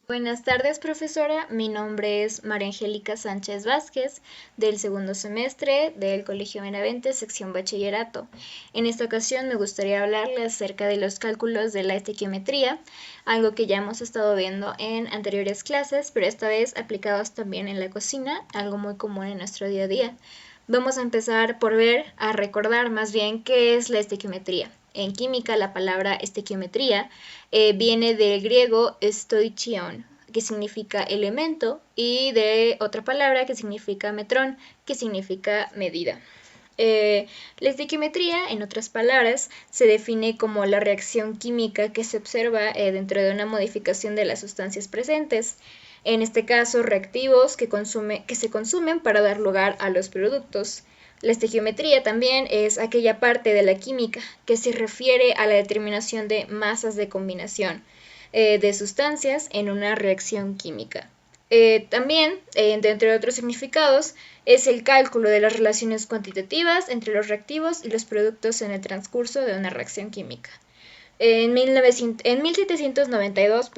Buenas tardes, profesora. Mi nombre es María Angélica Sánchez Vázquez, del segundo semestre del Colegio Benavente, sección Bachillerato. En esta ocasión me gustaría hablarle acerca de los cálculos de la estequiometría, algo que ya hemos estado viendo en anteriores clases, pero esta vez aplicados también en la cocina, algo muy común en nuestro día a día. Vamos a empezar por recordar más bien qué es la estequiometría. En química, la palabra estequiometría viene del griego stoichion, que significa elemento, y de otra palabra que significa metrón, que significa medida. La estequiometría, en otras palabras, se define como la reacción química que se observa dentro de una modificación de las sustancias presentes. En este caso, reactivos que se consumen para dar lugar a los productos. La estequiometría también es aquella parte de la química que se refiere a la determinación de masas de combinación de sustancias en una reacción química. También, entre otros significados, es el cálculo de las relaciones cuantitativas entre los reactivos y los productos en el transcurso de una reacción química. En 1792,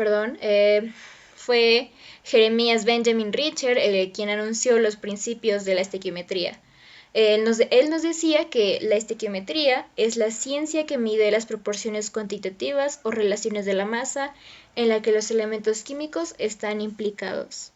fue Jeremías Benjamin Richter quien anunció los principios de la estequiometría. Él nos decía que la estequiometría es la ciencia que mide las proporciones cuantitativas o relaciones de la masa en la que los elementos químicos están implicados.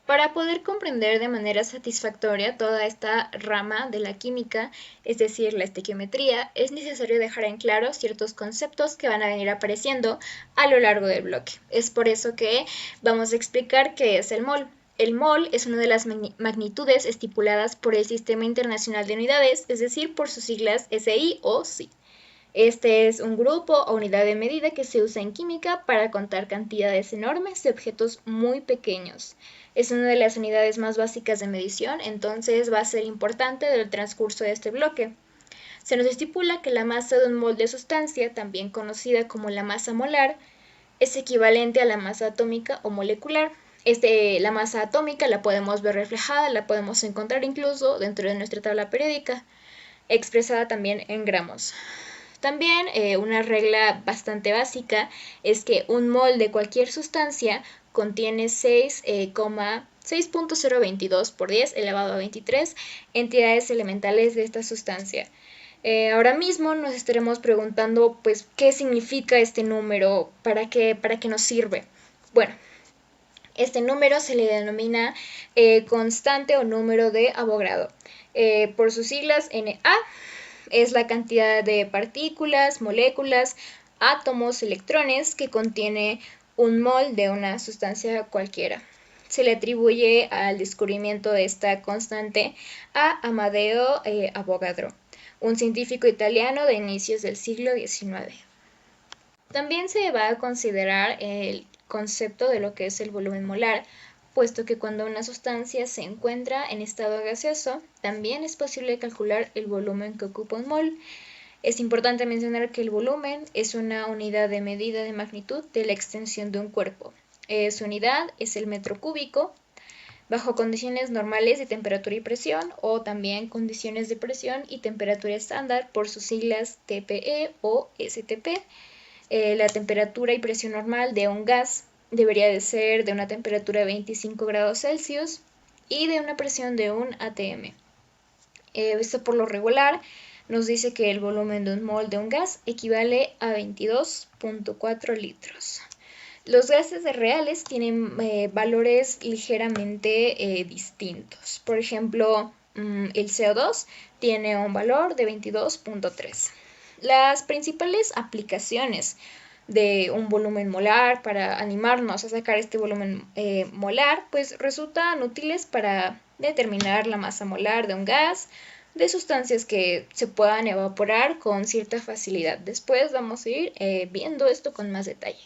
Para poder comprender de manera satisfactoria toda esta rama de la química, es decir, la estequiometría, es necesario dejar en claro ciertos conceptos que van a venir apareciendo a lo largo del bloque. Es por eso que vamos a explicar qué es el mol. El mol es una de las magnitudes estipuladas por el Sistema Internacional de Unidades, es decir, por sus siglas SI o SI. Este es un grupo o unidad de medida que se usa en química para contar cantidades enormes de objetos muy pequeños. Es una de las unidades más básicas de medición, entonces va a ser importante del transcurso de este bloque. Se nos estipula que la masa de un mol de sustancia, también conocida como la masa molar, es equivalente a la masa atómica o molecular. La masa atómica la podemos ver reflejada, la podemos encontrar incluso dentro de nuestra tabla periódica, expresada también en gramos. También una regla bastante básica es que un mol de cualquier sustancia contiene 6,022 por 10 elevado a 23 entidades elementales de esta sustancia. Ahora mismo nos estaremos preguntando, pues, ¿qué significa este número? ¿Para qué nos sirve? Bueno, este número se le denomina constante o número de Avogadro. Por sus siglas Na, es la cantidad de partículas, moléculas, átomos, electrones que contiene un mol de una sustancia cualquiera. Se le atribuye al descubrimiento de esta constante a Amadeo Avogadro, un científico italiano de inicios del siglo XIX. También se va a considerar el concepto de lo que es el volumen molar, puesto que cuando una sustancia se encuentra en estado gaseoso, también es posible calcular el volumen que ocupa un mol. Es importante mencionar que el volumen es una unidad de medida de magnitud de la extensión de un cuerpo. Su unidad es el metro cúbico, bajo condiciones normales de temperatura y presión, o también condiciones de presión y temperatura estándar por sus siglas TPE o STP. La temperatura y presión normal de un gas debería de ser de una temperatura de 25 grados Celsius y de una presión de 1 atm. Esto por lo regular nos dice que el volumen de un mol de un gas equivale a 22.4 litros. Los gases reales tienen valores ligeramente distintos. Por ejemplo, el CO2 tiene un valor de 22.3. Las principales aplicaciones de un volumen molar para animarnos a sacar este volumen molar, pues resultan útiles para determinar la masa molar de un gas, de sustancias que se puedan evaporar con cierta facilidad. Después vamos a ir viendo esto con más detalle.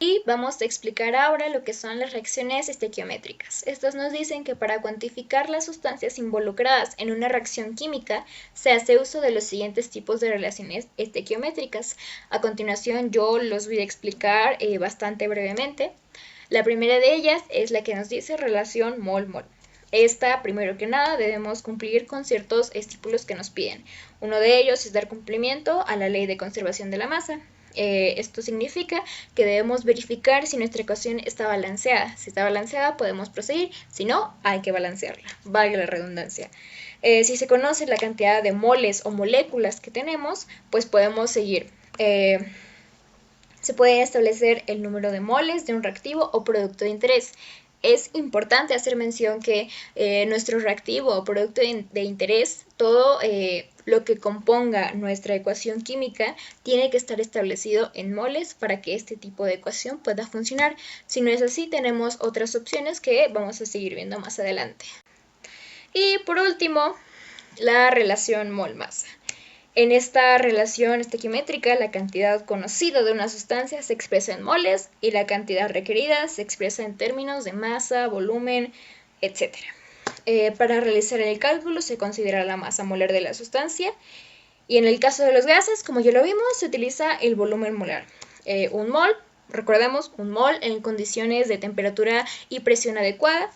Y vamos a explicar ahora lo que son las reacciones estequiométricas. Estas nos dicen que para cuantificar las sustancias involucradas en una reacción química se hace uso de los siguientes tipos de relaciones estequiométricas. A continuación yo los voy a explicar bastante brevemente. La primera de ellas es la que nos dice relación mol-mol. Esta, primero que nada, debemos cumplir con ciertos estípulos que nos piden. Uno de ellos es dar cumplimiento a la ley de conservación de la masa. Esto significa que debemos verificar si nuestra ecuación está balanceada. Si está balanceada podemos proseguir, si no, hay que balancearla, valga la redundancia. Si se conoce la cantidad de moles o moléculas que tenemos, pues podemos seguir. Se puede establecer el número de moles de un reactivo o producto de interés. Es importante hacer mención que nuestro reactivo o producto de interés, todo lo que componga nuestra ecuación química, tiene que estar establecido en moles para que este tipo de ecuación pueda funcionar. Si no es así, tenemos otras opciones que vamos a seguir viendo más adelante. Y por último, la relación mol-masa. En esta relación estequiométrica, la cantidad conocida de una sustancia se expresa en moles y la cantidad requerida se expresa en términos de masa, volumen, etc. Para realizar el cálculo se considera la masa molar de la sustancia y en el caso de los gases, como ya lo vimos, se utiliza el volumen molar. Un mol, recordemos, un mol en condiciones de temperatura y presión adecuada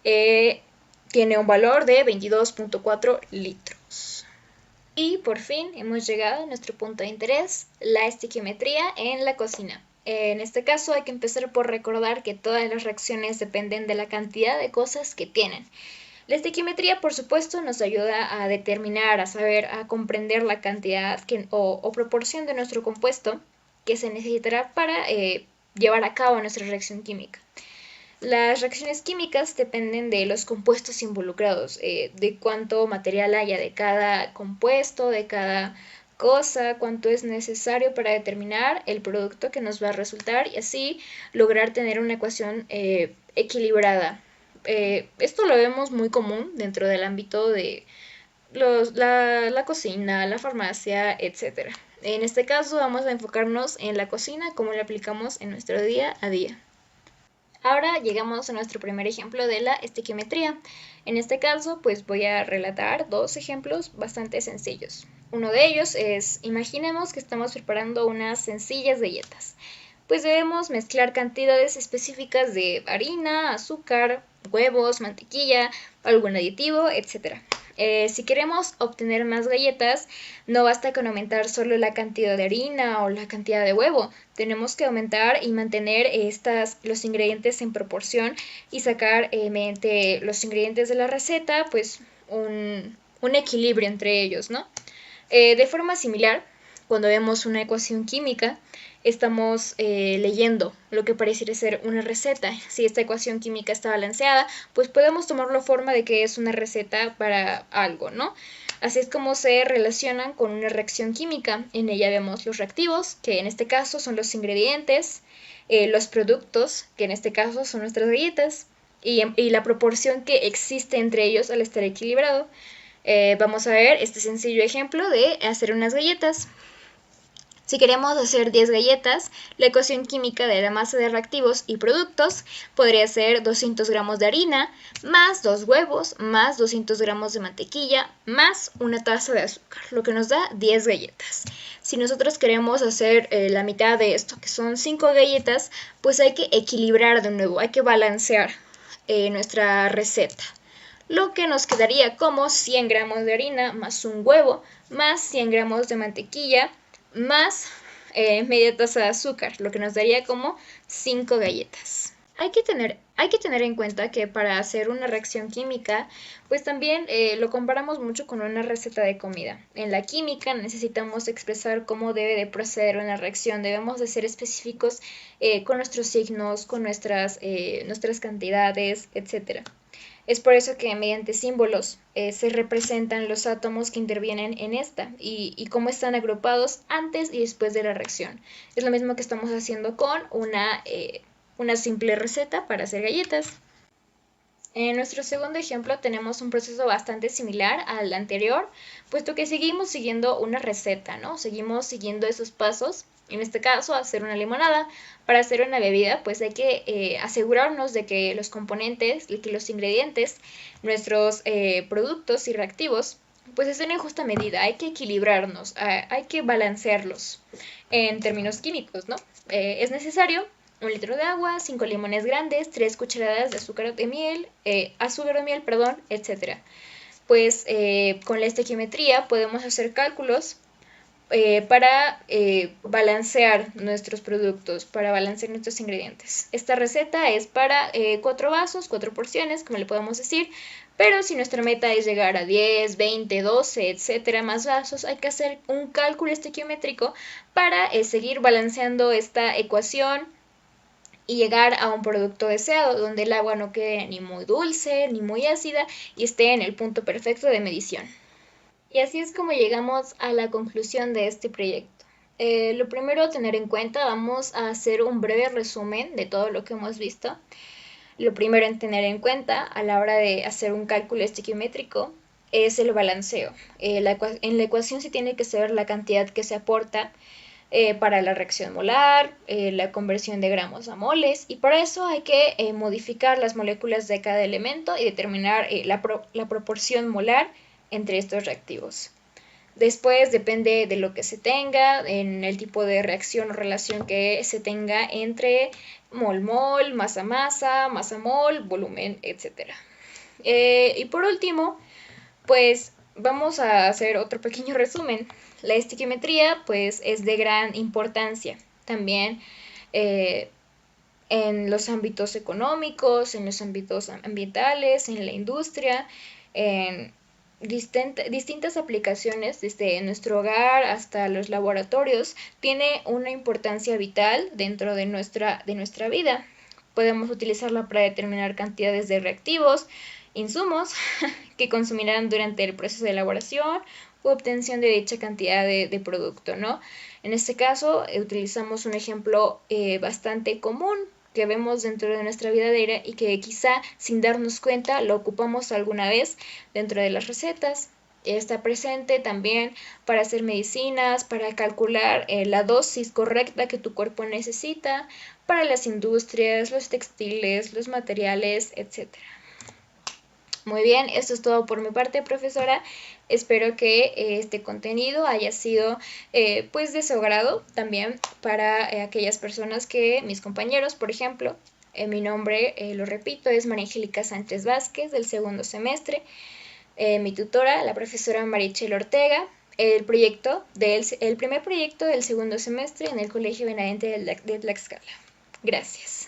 tiene un valor de 22.4 litros. Y por fin hemos llegado a nuestro punto de interés, la estequiometría en la cocina. En este caso hay que empezar por recordar que todas las reacciones dependen de la cantidad de cosas que tienen. La estequiometría, por supuesto, nos ayuda a determinar, a saber, a comprender la cantidad o proporción de nuestro compuesto que se necesitará para llevar a cabo nuestra reacción química. Las reacciones químicas dependen de los compuestos involucrados, de cuánto material haya de cada compuesto, de cada cosa, cuánto es necesario para determinar el producto que nos va a resultar y así lograr tener una ecuación equilibrada. Esto lo vemos muy común dentro del ámbito de la cocina, la farmacia, etc. En este caso vamos a enfocarnos en la cocina, cómo la aplicamos en nuestro día a día. Ahora llegamos a nuestro primer ejemplo de la estequiometría. En este caso, pues voy a relatar dos ejemplos bastante sencillos. Uno de ellos es, imaginemos que estamos preparando unas sencillas galletas. Pues debemos mezclar cantidades específicas de harina, azúcar, huevos, mantequilla, algún aditivo, etc. Si queremos obtener más galletas, no basta con aumentar solo la cantidad de harina o la cantidad de huevo. Tenemos que aumentar y mantener los ingredientes en proporción y sacar mediante los ingredientes de la receta pues un equilibrio entre ellos, ¿no? De forma similar, cuando vemos una ecuación química, estamos leyendo lo que pareciera ser una receta. Si esta ecuación química está balanceada, pues podemos tomarlo forma de que es una receta para algo, ¿no? Así es como se relacionan con una reacción química. En ella vemos los reactivos, que en este caso son los ingredientes, los productos, que en este caso son nuestras galletas, y la proporción que existe entre ellos al estar equilibrado. Vamos a ver este sencillo ejemplo de hacer unas galletas. Si queremos hacer 10 galletas, la ecuación química de la masa de reactivos y productos podría ser 200 gramos de harina, más 2 huevos, más 200 gramos de mantequilla, más una taza de azúcar, lo que nos da 10 galletas. Si nosotros queremos hacer la mitad de esto, que son 5 galletas, pues hay que equilibrar de nuevo, hay que balancear nuestra receta. Lo que nos quedaría como 100 gramos de harina más un huevo, más 100 gramos de mantequilla, más media taza de azúcar, lo que nos daría como 5 galletas. Hay que tener en cuenta que para hacer una reacción química, pues también lo comparamos mucho con una receta de comida. En la química necesitamos expresar cómo debe de proceder una reacción, debemos de ser específicos con nuestros signos, con nuestras cantidades, etc. Es por eso que mediante símbolos se representan los átomos que intervienen en esta y cómo están agrupados antes y después de la reacción. Es lo mismo que estamos haciendo con una simple receta para hacer galletas. En nuestro segundo ejemplo tenemos un proceso bastante similar al anterior, puesto que seguimos siguiendo una receta, ¿no? Seguimos siguiendo esos pasos. En este caso, hacer una limonada. Para hacer una bebida, pues hay que asegurarnos de que los componentes, de que los ingredientes, nuestros productos y reactivos, pues estén en justa medida. Hay que equilibrarnos, hay que balancearlos en términos químicos, ¿no? Es necesario 1 litro de agua, 5 limones grandes, 3 cucharadas de azúcar de miel, etc. Pues con la estequiometría podemos hacer cálculos para balancear nuestros productos, para balancear nuestros ingredientes. Esta receta es para 4 vasos, 4 porciones, como le podemos decir, pero si nuestra meta es llegar a 10, 20, 12, etcétera, más vasos, hay que hacer un cálculo estequiométrico para seguir balanceando esta ecuación y llegar a un producto deseado, donde el agua no quede ni muy dulce ni muy ácida y esté en el punto perfecto de medición. Y así es como llegamos a la conclusión de este proyecto. Lo primero a tener en cuenta, vamos a hacer un breve resumen de todo lo que hemos visto. Lo primero en tener en cuenta a la hora de hacer un cálculo estequiométrico es el balanceo. En la ecuación se tiene que saber la cantidad que se aporta para la reacción molar, la conversión de gramos a moles, y para eso hay que modificar las moléculas de cada elemento y determinar la proporción molar entre estos reactivos. Después depende de lo que se tenga, en el tipo de reacción o relación que se tenga entre mol-mol, masa-masa, masa-mol, volumen, etc. Y por último, pues vamos a hacer otro pequeño resumen. La estiquiometría pues es de gran importancia también eh, en los ámbitos económicos, en los ámbitos ambientales, en la industria, en distintas aplicaciones, desde nuestro hogar hasta los laboratorios, tiene una importancia vital dentro de nuestra vida. Podemos utilizarla para determinar cantidades de reactivos, insumos que consumirán durante el proceso de elaboración u obtención de dicha cantidad de producto, ¿no? En este caso, utilizamos un ejemplo bastante común que vemos dentro de nuestra vida diaria y que quizá sin darnos cuenta lo ocupamos alguna vez dentro de las recetas. Está presente también para hacer medicinas, para calcular la dosis correcta que tu cuerpo necesita, para las industrias, los textiles, los materiales, etc. Muy bien, esto es todo por mi parte, profesora. Espero que este contenido haya sido pues de su agrado también para aquellas personas que, mis compañeros, por ejemplo, mi nombre, lo repito, es María Angélica Sánchez Vázquez, del segundo semestre. Mi tutora, la profesora Marichel Ortega. El primer proyecto del segundo semestre en el Colegio Benavente de Tlaxcala. Gracias.